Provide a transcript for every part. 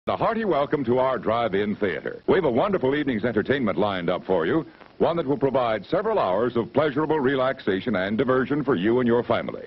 A hearty welcome to our drive-in theater. We have a wonderful evening's entertainment lined up for you, one that will provide several hours of pleasurable relaxation and diversion for you and your family.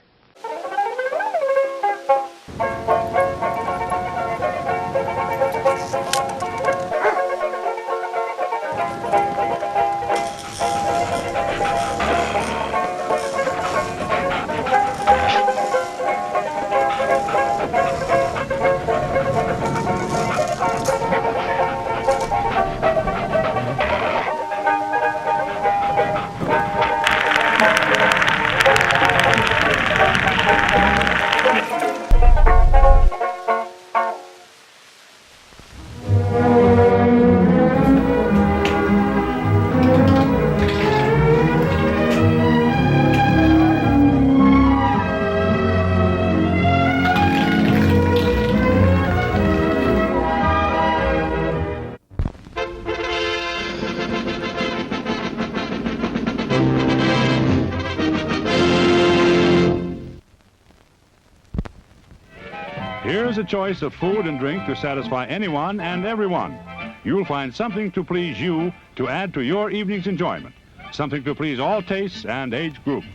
Here's a choice of food and drink to satisfy anyone and everyone. You'll find something to please you to add to your evening's enjoyment. Something to please all tastes and age groups.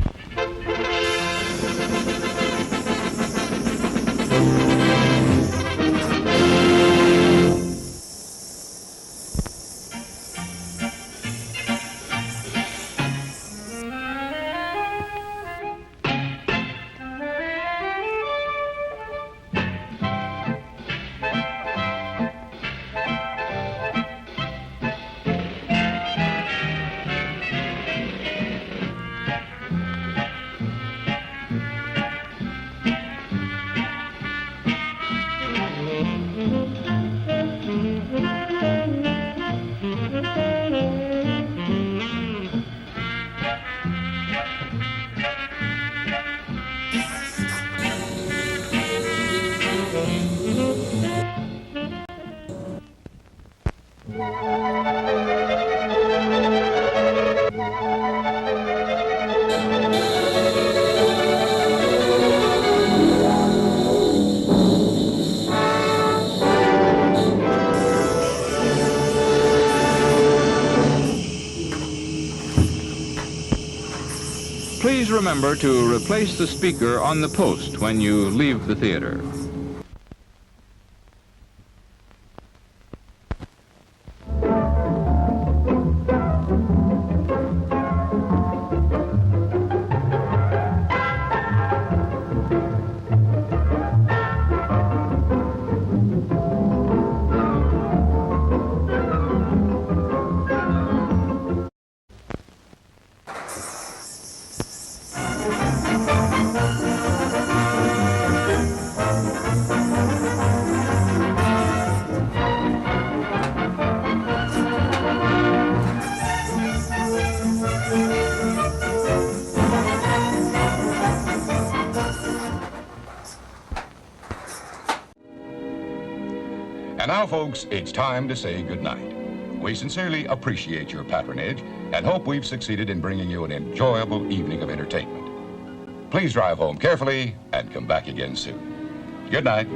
Please remember to replace the speaker on the post when you leave the theater. And now, folks, it's time to say goodnight. We sincerely appreciate your patronage and hope we've succeeded in bringing you an enjoyable evening of entertainment. Please drive home carefully and come back again soon. Good night.